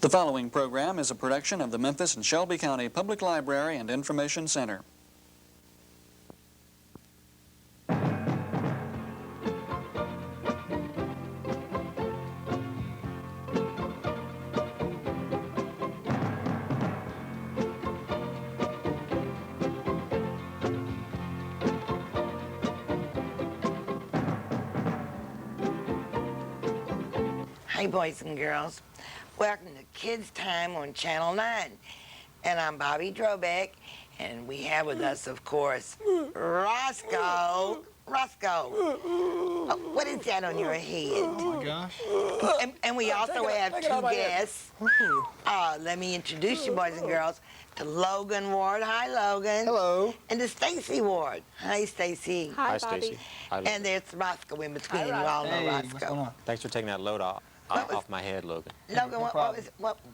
The following program is a production of the Memphis and Shelby County Public Library and Information Center. Hey boys and girls, welcome to Kids Time on Channel 9. And I'm Bobby Drobeck, and we have with us, of course, Roscoe. Roscoe, what is that on your head? Oh my gosh. And we also have two guests. Let me introduce you, boys and girls, to Logan Ward. Hi, Logan. Hello. And to Stacey Ward. Hi, Stacey. Hi, Stacey. And there's Roscoe in between. You all know Hey, Roscoe. what's going on? Thanks for taking that load off my head, Logan. Logan, No what problem.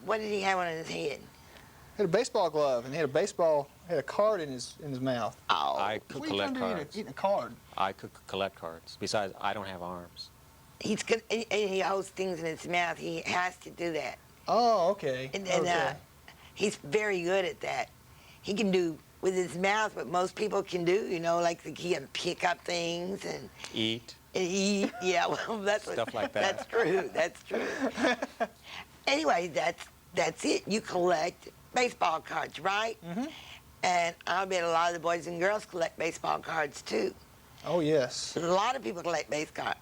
did he have on his head? He had a baseball glove, and he had a card in his mouth. Oh. I could collect cards. Eating a card. I could collect cards. Besides, I don't have arms. He's good, and he holds things in his mouth. He has to do that. Oh, okay. And Okay. he's very good at that. He can do with his mouth what most people can do, you know, like he can pick up things and Eat. eat. Yeah, well, that's what, Stuff like that. That's true. That's true. Anyway, that's it. You collect baseball cards, right? Mm-hmm. And I bet a lot of the boys and girls collect baseball cards too. Oh, yes. A lot of people collect baseball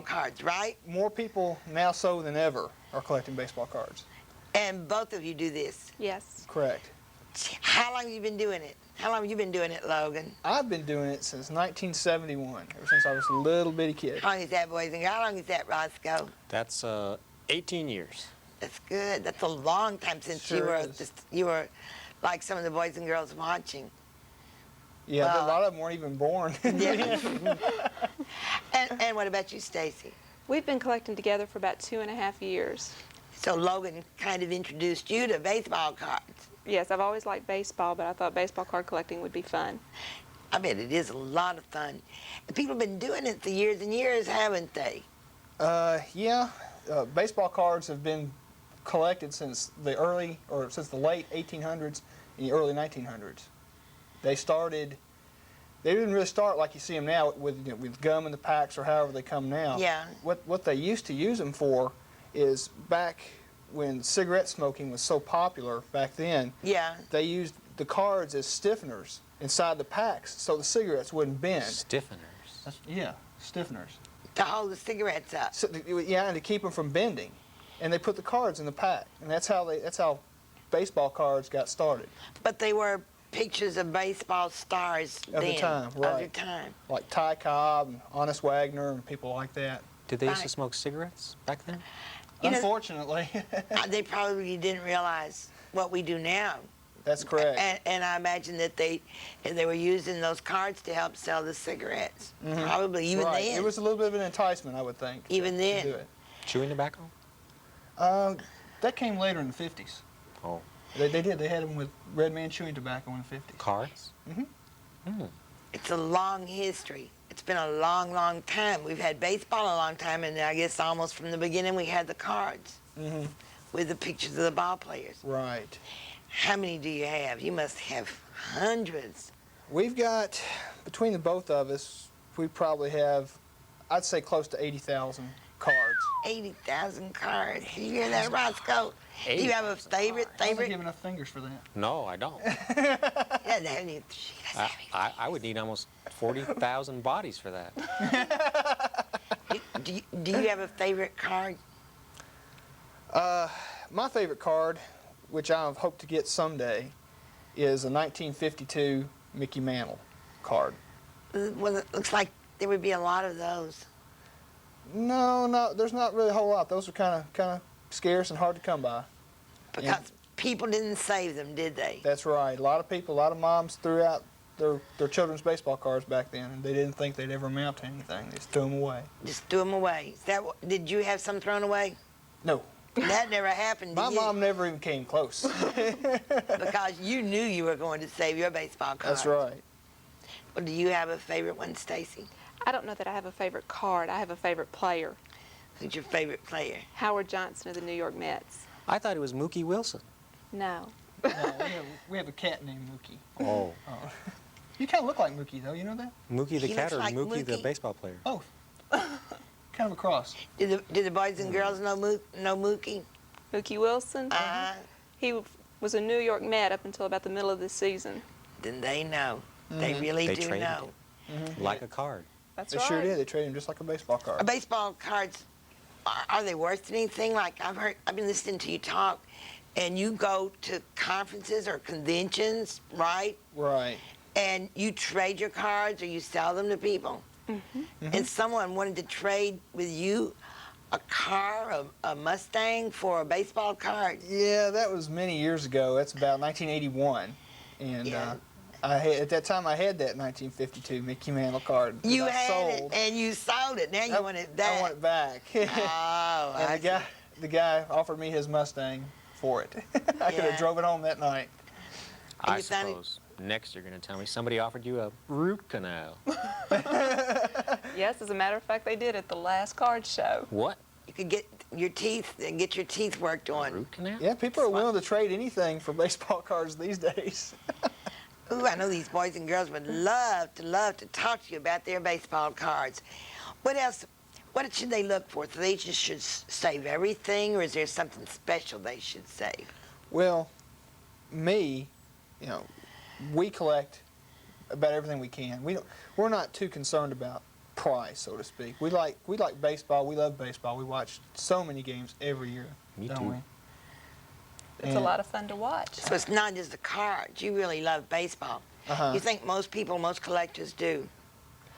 cards, right? More people now so than ever are collecting baseball cards. And both of you do this. Yes. Correct. How long have you been doing it? How long have you been doing it, Logan? I've been doing it since 1971, ever since I was a little bitty kid. How long is that, boys and girls? How long is that, Roscoe? That's 18 years. That's good. That's a long time since Sure is. you were like some of the boys and girls watching. Yeah, Well, a lot of them weren't even born. Yeah. and what about you, Stacey? We've been collecting together for about 2.5 years. So Logan kind of introduced you to baseball cards. Yes, I've always liked baseball, but I thought baseball card collecting would be fun. I bet it is a lot of fun. And people have been doing it for years and years, haven't they? Yeah. Baseball cards have been collected since the late 1800s and the early 1900s. They didn't really start like you see them now with gum in the packs or however they come now. Yeah. What they used to use them for is back when cigarette smoking was so popular back then, Yeah. they used the cards as stiffeners inside the packs so the cigarettes wouldn't bend. Stiffeners. Yeah, stiffeners. To hold the cigarettes up. So, yeah, and to keep them from bending. And they put the cards in the pack, and that's how baseball cards got started. But they were pictures of baseball stars Of the then. time, Of right. the time. Like Ty Cobb and Honest Wagner and people like that. Did they used to Right. smoke cigarettes back then? You know- Unfortunately, They probably didn't realize what we do now. that's correct. And I imagine that they were using those cards to help sell the cigarettes. Mhm. Probably even right. then. It was a little bit of an enticement, I would think. Even to then. do it. Chewing tobacco? That came later in the 50s. Oh. They did. They had them with Red Man chewing tobacco in the 50s. Cards? Mm-hmm. It's a long history. It's been a long, long time. We've had baseball a long time, and I guess almost from the beginning we had the cards Mm-hmm. with the pictures of the ball players. Right. How many do you have? You must have hundreds. We've got, between the both of us, we probably have, I'd say close to 80,000 cards. 80,000 cards. You hear that, Roscoe? Do you have a 80,000 favorite? I don't Favorite? give enough fingers for that. No, I don't. She doesn't have any. She doesn't have any. I would need almost 40,000 bodies for that. Do you have a favorite card? My favorite card, which I hope to get someday, is a 1952 Mickey Mantle card. Well, it looks like there would be a lot of those. No, there's not really a whole lot. Those are kind of scarce and hard to come by. Because people didn't save them, did they? That's right. A lot of people, a lot of moms threw out their children's baseball cards back then, and they didn't think they'd ever amount to anything. They just threw them away. Just threw them away. Did you have some thrown away? No. That never happened to My you. mom never even came close. Because you knew you were going to save your baseball card. That's right. Well, do you have a favorite one, Stacey? I don't know that I have a favorite card. I have a favorite player. Who's your favorite player? Howard Johnson of the New York Mets. I thought it was Mookie Wilson. No. No, we have a cat named Mookie. Oh. You kind of look like Mookie, though. You know that? Mookie the He cat looks or like Mookie the Mookie. baseball player? Both. Kind of a cross. Do the boys and girls know Mookie? Mookie Wilson? He was a New York Met up until about the middle of this season. Then they know. They really They do traded know. Like a card. That's They right. sure did. They traded him just like a baseball card. Baseball cards, are they worth anything? Like I've been listening to you talk, and you go to conferences or conventions, right? Right. And you trade your cards or you sell them to people. And someone wanted to trade with you a car, a Mustang, for a baseball card. Yeah, that was many years ago. That's about 1981. And Yeah. at that time, I had that 1952 Mickey Mantle card. that You I had sold. it and you sold it. Now you want it back. I want it back. Oh, And I the guy offered me his Mustang for it. I could Yeah. have drove it home that night. And I you found it- suppose next you're going to tell me somebody offered you a root canal. Yes, as a matter of fact, they did at the last card show. What? You could get your teeth worked on. Root canal? Yeah, people are willing to trade anything for baseball cards these days. Ooh, I know these boys and girls would love to talk to you about their baseball cards. What else? What should they look for? So they just should save everything, or is there something special they should save? Well, we collect about everything we can. We're not too concerned about price, so to speak. We like baseball. We love baseball. We watch so many games every year. Me don't too. we? It's And- a lot of fun to watch. So it's not just the cards. You really love baseball. Uh-huh. You think most collectors do?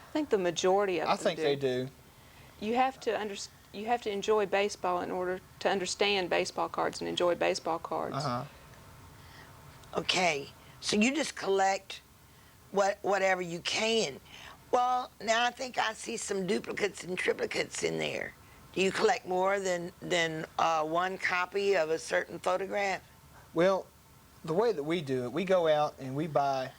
I think the majority of I them think they do. You have to enjoy baseball in order to understand baseball cards and enjoy baseball cards. Uh-huh. Okay, so you just collect whatever you can. Well, now I think I see some duplicates and triplicates in there. Do you collect more than one copy of a certain photograph? Well, the way that we do it, we go out and we'll buy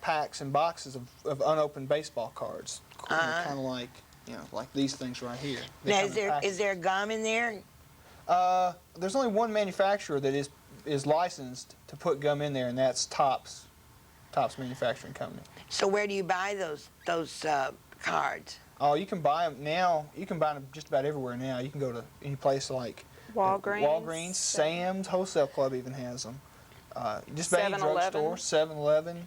packs and boxes of unopened baseball cards, kind of like like these things right here. They Now, come in packs. is there gum in there? There's only one manufacturer that is licensed to put gum in there, and that's Topps Manufacturing Company. So where do you buy those cards? Oh, you can buy them now. You can buy them just about everywhere now. You can go to any place like Walgreens, Sam's, Wholesale Club even has them. Just about any 7-Eleven. drugstore, 7-Eleven.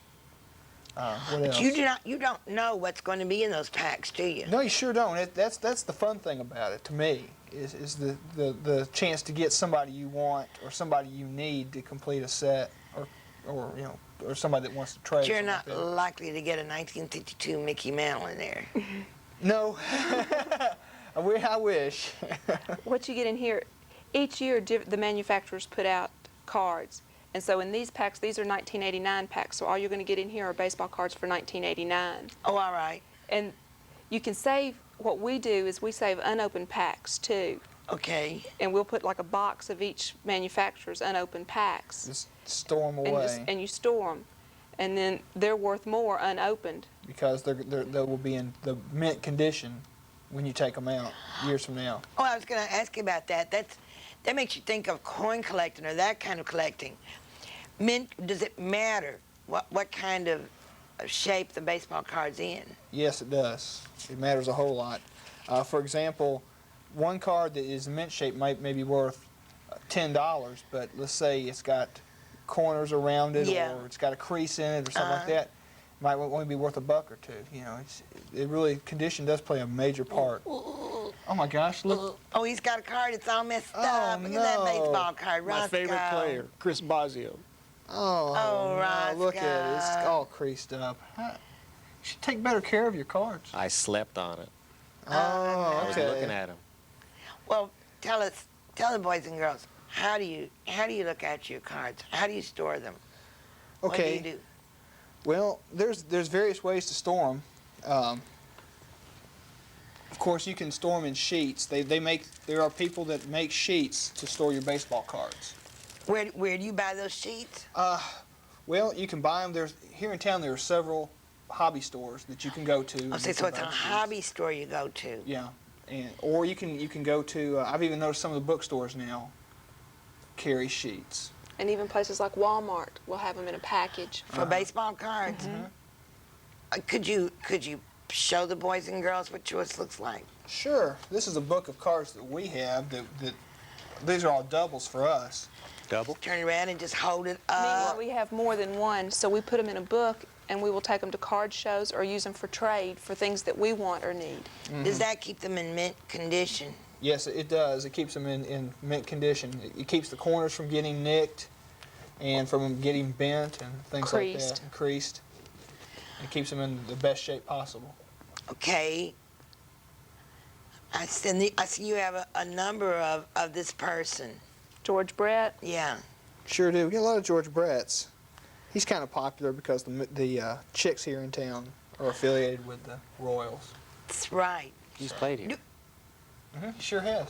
What else? But you don't know what's going to be in those packs, do you? No, you sure don't. That's the fun thing about it to me is the chance to get somebody you want or somebody you need to complete a set or somebody that wants to trade. But you're something not like that. likely to get a 1952 Mickey Mantle in there. No, I wish. What you get in here, each year the manufacturers put out cards. And so in these packs, these are 1989 packs, so all you're going to get in here are baseball cards for 1989. Oh, all right. And you can save, what we do is we save unopened packs too. Okay. And we'll put like a box of each manufacturer's unopened packs. Just store them And, away and you store them. And then they're worth more unopened. because they will be in the mint condition when you take them out years from now. Oh, I was going to ask you about that. That makes you think of coin collecting or that kind of collecting. Mint, does it matter what kind of shape the baseball card's in? Yes, it does. It matters a whole lot. For example, one card that is mint shape might be worth $10, but let's say it's got corners around it, Yeah. or it's got a crease in it, or something like that. It might only be worth $1 or $2. Condition does play a major part. Oh my gosh! Look. Oh, he's got a card that's all messed Oh, up. Look at that no. baseball card, Roscoe. Chris Bosio. Oh, Oh, no, look at it. It's Roscoe. all creased up. You should take better care of your cards. I slept on it. Oh, I was okay. looking at him. Well, tell the boys and girls, how do you look at your cards? How do you store them? What Okay. do you do? Well, there's various ways to store them. Of course, you can store them in sheets. There are people that make sheets to store your baseball cards. Where do you buy those sheets? Well, you can buy them. Here in town there are several hobby stores that you can go to. Oh, and so you it's can a buy sheets. hobby store you go to. Yeah, or you can go to. I've even noticed some of the bookstores now carry sheets. And even places like Walmart will have them in a package. For baseball cards. Could you show the boys and girls what yours looks like? Sure. This is a book of cards that we have. These are all doubles for us. Double? Turn it around and just hold it Meanwhile, up. we have more than one, so we put them in a book and we will take them to card shows or use them for trade for things that we want or need. Does that keep them in mint condition? Yes, it does. It keeps them in mint condition. It keeps the corners from getting nicked and from getting bent and things like that. And creased. It keeps them in the best shape possible. Okay. I see you have a number of this person. George Brett. Yeah. Sure do. We get a lot of George Bretts. He's kind of popular because the chicks here in town are affiliated with the Royals. That's right. He's played here. He sure has.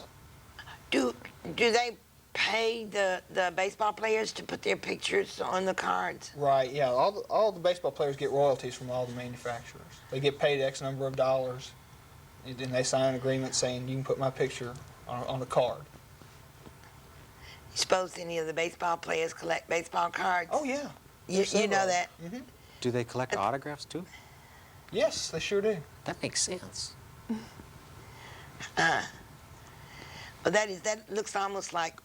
Do they pay the baseball players to put their pictures on the cards? Right, yeah. All the baseball players get royalties from all the manufacturers. They get paid X number of dollars, and then they sign an agreement saying you can put my picture on a card. You suppose any of the baseball players collect baseball cards? Oh, yeah. You know that? Do they collect autographs too? Yes, they sure do. That makes sense. Well, that looks almost like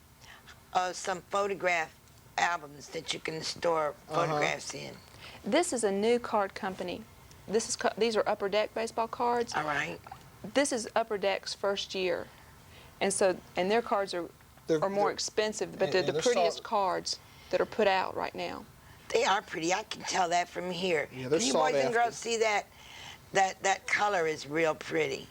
some photograph albums that you can store photographs in. This is a new card company. These are Upper Deck baseball cards. All right. This is Upper Deck's first year, and their cards are more expensive, but they're the prettiest cards that are put out right now. They are pretty. I can tell that from here. Yeah, they're Can you sought boys and girls after. see that? That color is real pretty.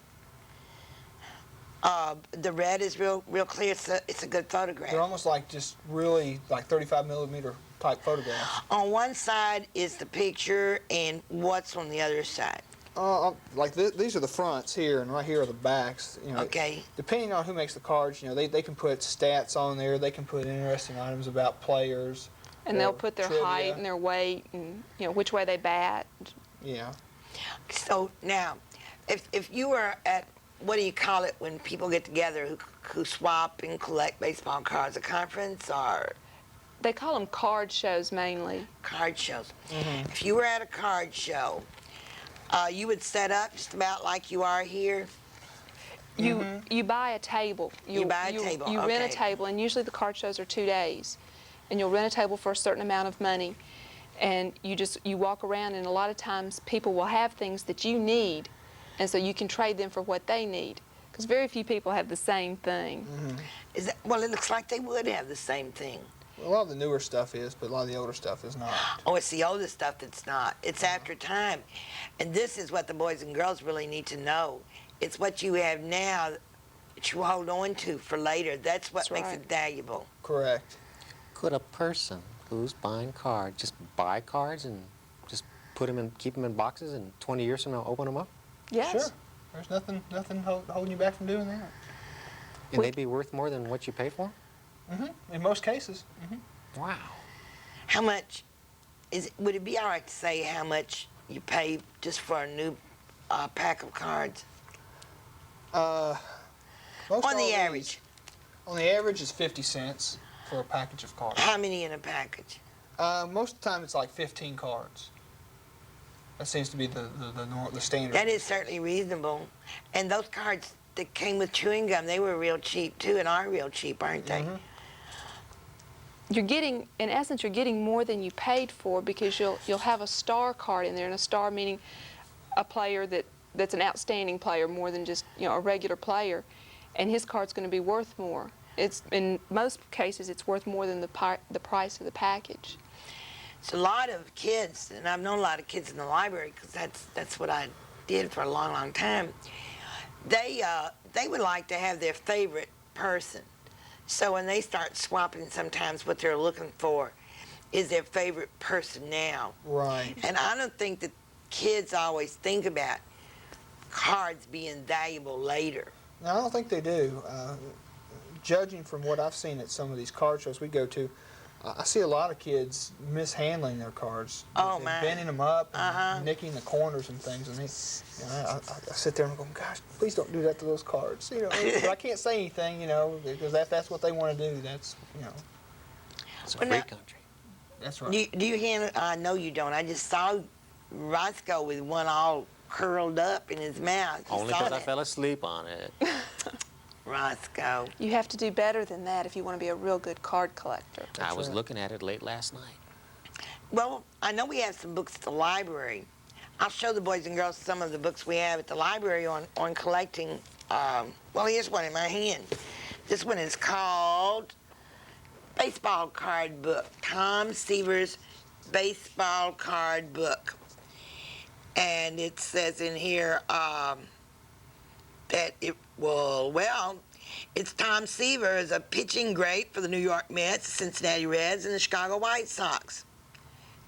The red is real clear. It's a good photograph. They're almost like just really like 35 millimeter type photographs. On one side is the picture, and what's on the other side? These are the fronts here, and right here are the backs. You know, Okay. Depending on who makes the cards, you know, they can put stats on there. They can put interesting items about players. And they'll put their trivia. height and their weight and which way they bat. Yeah. So now, if you were at, what do you call it when people get together who swap and collect baseball cards, a conference or They call them card shows mainly. card shows? If you were at a card show, you would set up just about like you are here. You buy a table. You buy a table, You rent a okay. table, and usually the card shows are 2 days. And you'll rent a table for a certain amount of money, and you walk around, and a lot of times people will have things that you need, and so you can trade them for what they need, because very few people have the same thing. Well, it looks like they would have the same thing. A lot of the newer stuff is, but a lot of the older stuff is not. Oh, it's the older stuff that's not. It's after time. And this is what the boys and girls really need to know. It's what you have now that you hold on to for later. That's what makes right. it valuable. Correct. Could a person who's buying cards just buy cards and just keep them in boxes, and 20 years from now open them up? Yes. Sure. There's nothing holding you back from doing that. And they'd be worth more than what you paid for them? In most cases. Wow. How much would it be all right to say how much you pay just for a new pack of cards? Most On all the these- average. On the average is 50 cents for a package of cards. How many in a package? Most of the time it's like 15 cards. That seems to be the standard. That is certainly reasonable. And those cards that came with chewing gum, they were real cheap too, and are real cheap, aren't they? You're getting, in essence, you're getting more than you paid for, because you'll have a star card in there, and a star meaning a player that's an outstanding player more than just a regular player, and his card's going to be worth more. It's in most cases it's worth more than the price of the package. It's a lot of kids, and I've known a lot of kids in the library because that's what I did for a long, long time. They would like to have their favorite person. So when they start swapping, sometimes what they're looking for is their favorite person now. Right. And I don't think that kids always think about cards being valuable later. No, I don't think they do. Judging from what I've seen at some of these card shows we go to, I see a lot of kids mishandling their cards. Oh, They're my. bending them up and nicking the corners and things. And I sit there and go, gosh, please don't do that to those cards. But I can't say anything, because that's what they want to do. That's, It's a Well, free now- country. That's right. Do you hear? I know you don't. I just saw Roscoe with one all curled up in his mouth. You Only saw because I that? fell asleep on it. Roscoe. You have to do better than that if you want to be a real good card collector. I was right. looking at it late last night. Well, I know we have some books at the library. I'll show the boys and girls some of the books we have at the library on collecting. Well, here's one in my hand. This one is called Baseball Card Book. Tom Seaver's Baseball Card Book. And it says in here that it's Tom Seaver is a pitching great for the New York Mets, the Cincinnati Reds, and the Chicago White Sox,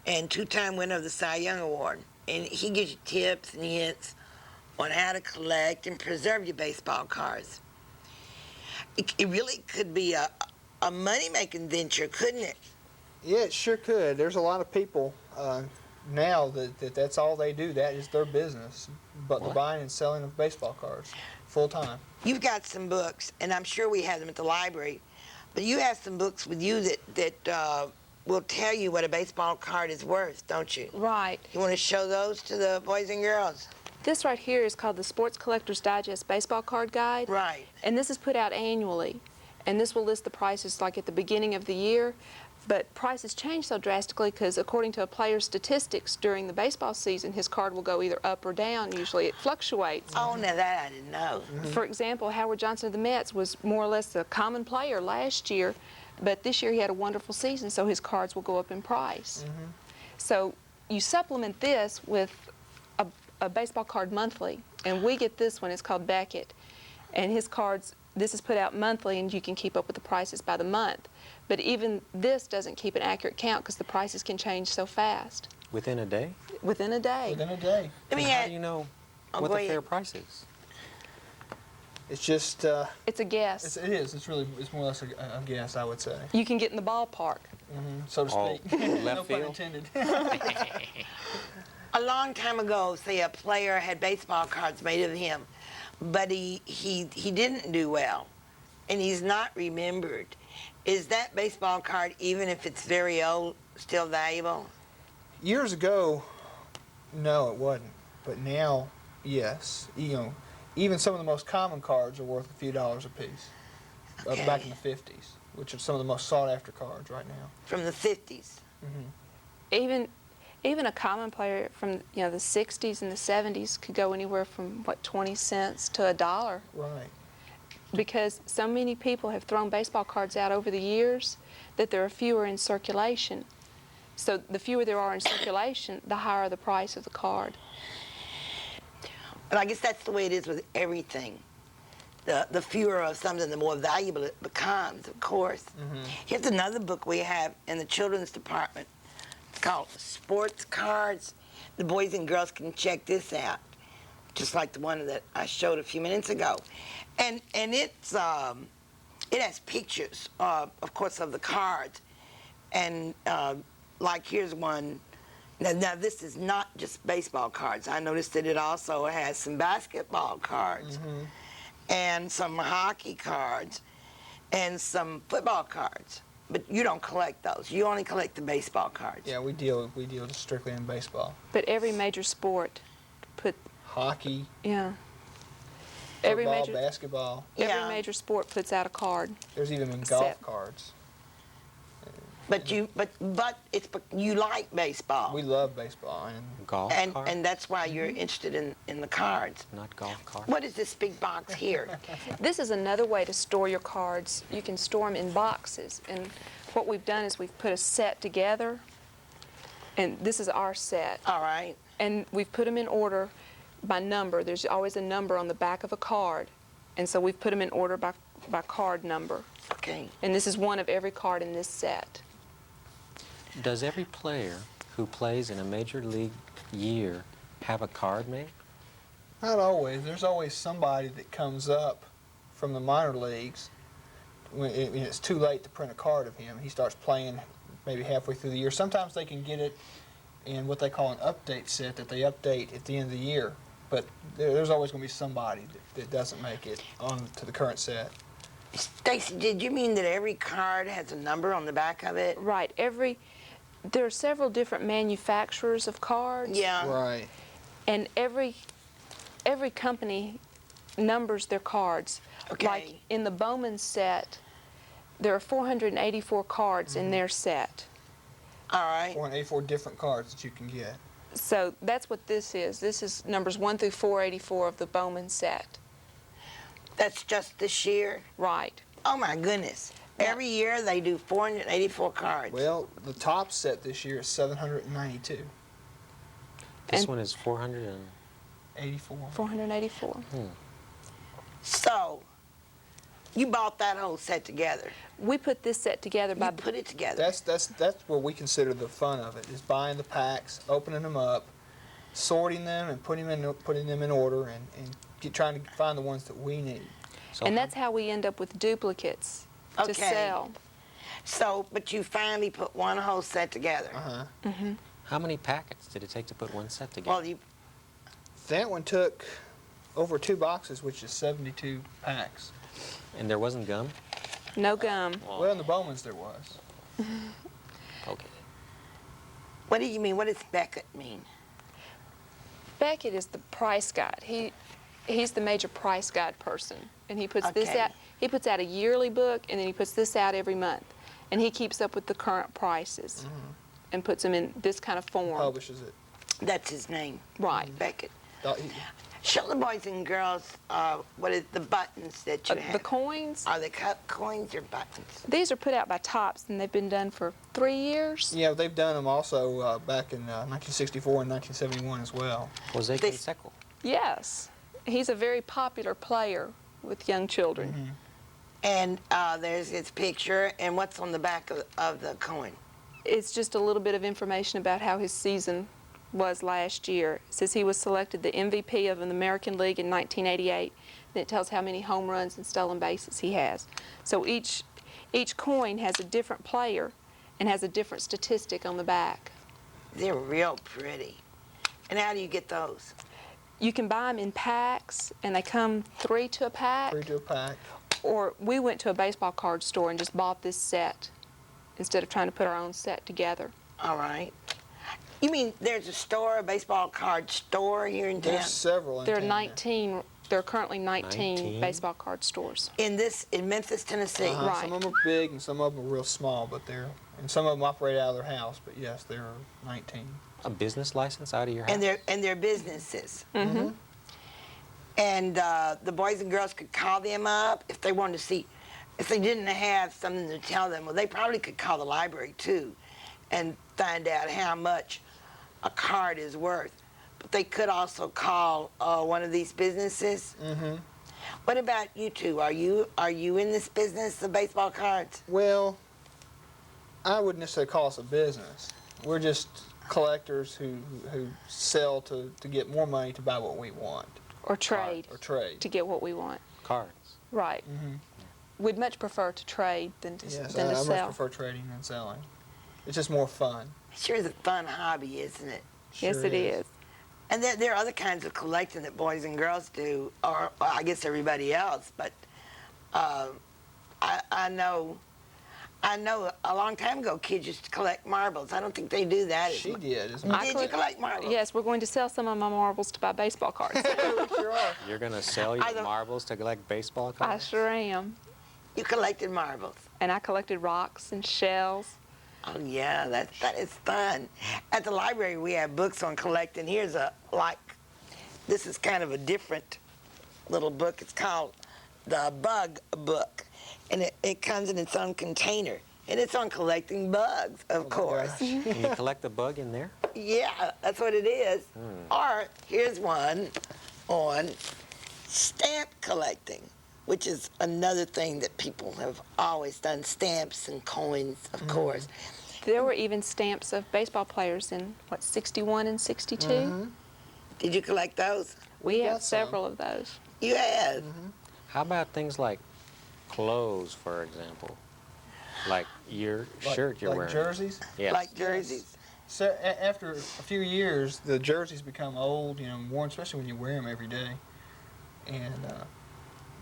and two-time winner of the Cy Young Award. And he gives you tips and hints on how to collect and preserve your baseball cards. It really could be a money-making venture, couldn't it? Yeah, it sure could. There's a lot of people now that's all they do. That is their business. But the What? buying and selling of baseball cards, full time. You've got some books, and I'm sure we have them at the library, but you have some books with you that will tell you what a baseball card is worth, don't you? Right. You want to show those to the boys and girls? This right here is called the Sports Collector's Digest Baseball Card Guide. Right. And this is put out annually. And this will list the prices like at the beginning of the year. But prices change so drastically because according to a player's statistics during the baseball season, his card will go either up or down. Usually it fluctuates. Oh, now that I didn't know. For example, Howard Johnson of the Mets was more or less a common player last year, but this year he had a wonderful season, so his cards will go up in price. So you supplement this with a baseball card monthly, and we get this one. It's called Beckett, and his cards, this is put out monthly, and you can keep up with the prices by the month. But even this doesn't keep an accurate count because the prices can change so fast. Within a day? Within a day. Within a day. Let me And how add, do you know Oh, what go the ahead. fair price is? It's just, It's a guess. it is. It's really, it's more or less a guess, I would say, You can get in the ballpark. so to Oh, speak. left No pun field? intended. a long time ago, say a player had baseball cards made of him, but he didn't do well, and he's not remembered. Is that baseball card, even if it's very old, still valuable? Years ago, no, it wasn't. But now, yes. You know, even some of the most common cards are worth a few dollars a piece. Okay. Back in the 50s, which are some of the most sought-after cards right now. From the 50s. Even a common player from the 60s and the 70s could go anywhere from 20 cents to $1. Right. Because so many people have thrown baseball cards out over the years that there are fewer in circulation. So the fewer there are in circulation, the higher the price of the card. But I guess that's the way it is with everything. The fewer of something, the more valuable it becomes, of course. Here's another book we have in the children's department. It's called Sports Cards. The boys and girls can check this out, just like the one that I showed a few minutes ago. And it's it has pictures, of course, of the cards. And like here's one. Now this is not just baseball cards. I noticed that it also has some basketball cards and some hockey cards and some football cards. But you don't collect those. You only collect the baseball cards. Yeah, we deal just strictly in baseball. But every major sport put, Hockey, every football, major basketball. Yeah. every major sport puts out a card. There's even been Set. golf cards. But you like baseball. We love baseball. And Golf card? and that's why you're interested in the cards. Not golf card. What is this big box here? This is another way to store your cards. You can store them in boxes. And what we've done is we've put a set together. And this is our set. All right. And we've put them in order by number. There's always a number on the back of a card. And so we've put them in order by card number. Okay. And this is one of every card in this set. Does every player who plays in a major league year have a card made? not always. There's always somebody that comes up from the minor leagues when it's too late to print a card of him. He starts playing maybe halfway through the year. Sometimes they can get it in what they call an update set that they update at the end of the year. But there's always going to be somebody that doesn't make it on to the current set. Stacey, did you mean that every card has a number on the back of it? Right. There are several different manufacturers of cards. Yeah. Right. And every company numbers their cards. Okay. Like in the Bowman set, there are 484 cards in their set. All right. 484 different cards that you can get. So that's what this is. This is numbers 1 through 484 of the Bowman set. That's just this year? Right. Oh, my goodness. Every year they do 484 cards. Well, the top set this year is 792. This And- one is 400 and 84. 484. So, you bought that whole set together. We put this set together by You put it together. That's what we consider the fun of it, is buying the packs, opening them up, sorting them, and putting them in order, and trying to find the ones that we need. so and that's how we end up with duplicates to Okay. sell. So, but you finally put one whole set together. Uh-huh. how many packets did it take to put one set together? Well, you That one took over 2 boxes, which is 72 packs. And there wasn't gum? No gum. Well, in the Bowmans there was. Okay. what do you mean? What does Beckett mean? Beckett is the price guide. He's the major price guide person, and he puts this Okay. out. He puts out a yearly book, and then he puts this out every month, and he keeps up with the current prices, and puts them in this kind of form. Publishes it. That's his name. Right. Beckett. He- Show the boys and girls what is the buttons that you have. The coins. Are they coins or buttons? These are put out by Topps, and they've been done for 3 years. Yeah, they've done them also back in 1964 and 1971 as well. Jose They- Canseco. Yes, he's a very popular player with young children. And there's his picture, and what's on the back of the coin? It's just a little bit of information about how his season was last year. It says he was selected the MVP of an American League in 1988. And it tells how many home runs and stolen bases he has. So each coin has a different player and has a different statistic on the back. They're real pretty. And how do you get those? You can buy them in packs, and they come 3 to a pack. 3 to a pack. Or we went to a baseball card store and just bought this set instead of trying to put our own set together. All right. You mean there's a store, a baseball card store here in town? There's several in There are town. 19. There are currently 19 19? baseball card stores. In Memphis, Tennessee? Right. Some of them are big and some of them are real small, and some of them operate out of their house, but yes, there are 19. A business license out of your house? And they're businesses. Mm-hmm. And the boys and girls could call them up if they wanted to see, if they didn't have something to tell them. Well, they probably could call the library too and find out how much a card is worth. But they could also call one of these businesses. Mm-hmm. What about you two? Are you in this business of baseball cards? Well, I wouldn't necessarily call us a business. We're just collectors who sell to get more money to buy what we want. Or trade Or trade. to get what we want. Cards. Right. Mm-hmm. We'd much prefer to trade than to, Yes, than I to much sell. prefer trading than selling. It's just more fun. Sure is a fun hobby, isn't it? Yes, Sure it is. And there are other kinds of collecting that boys and girls do, or well, I guess everybody else. But I know a long time ago kids used to collect marbles. I don't think they do that. She much. did, as Did much. you collect marbles? Yes, we're going to sell some of my marbles to buy baseball cards. Sure are. You're going to sell I your don't- marbles to collect baseball I cards? sure am. You collected marbles. And I collected rocks and shells. Oh yeah, that is fun. At the library we have books on collecting. Here's this is kind of a different little book. It's called the Bug Book, and it comes in its own container, and it's on collecting bugs, of course. Can you collect the bug in there? Yeah, that's what it is. Or here's one on stamp collecting, which is another thing that people have always done, stamps and coins, of course. There were even stamps of baseball players in, 61 and 62? Did you collect those? We have got some. several of those. You have. How about things like clothes, for example? Like your shirt you're like wearing? jerseys. Yes. Like jerseys. So after a few years, the jerseys become old, worn, especially when you wear them every day. And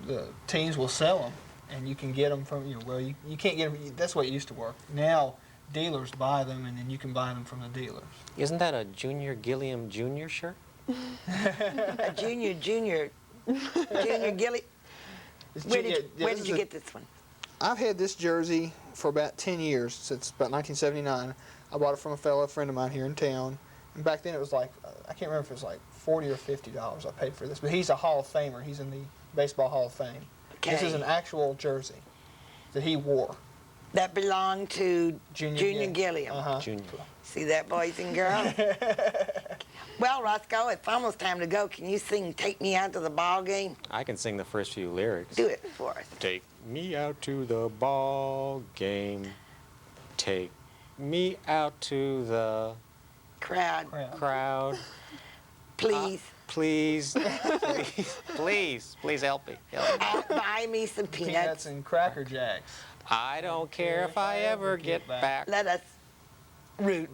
the teams will sell them and you can get them from, well, you can't get them, that's the way it used to work. Now, dealers buy them, and then you can buy them from the dealers. Isn't that a Junior Gilliam Jr. shirt? A junior Gilly. Where did you get this one? I've had this jersey for about 10 years, since about 1979. I bought it from a fellow friend of mine here in town. And back then it was like, I can't remember if it was like $40 or $50 I paid for this. But he's a Hall of Famer. He's in the Baseball Hall of Fame. Okay. This is an actual jersey that he wore. That belonged to Junior Gilliam. Uh-huh. Junior. See that, boys and girls? Well, Roscoe, it's almost time to go. Can you sing Take Me Out to the Ball Game? I can sing the first few lyrics. Do it for us. Take me out to the ball game. Take me out to the Crowd, crowd. please. Please, please help me. Help me. Buy me some Peanuts peanuts. and Cracker Jacks. I don't care if I ever get back. Let us root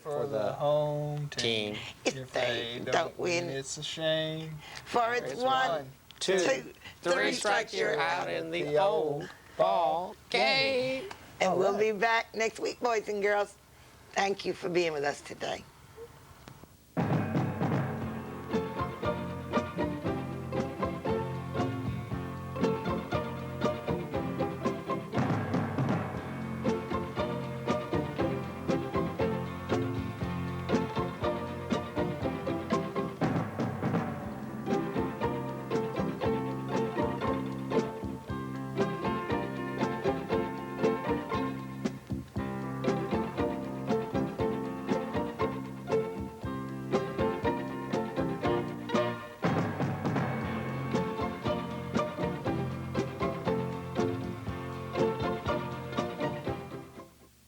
For the home team. Team. if they don't win. It's a shame. For it's one, Two, two, three strikes, you're out in the old ball game. And we'll be back next week, boys and girls. Thank you for being with us today.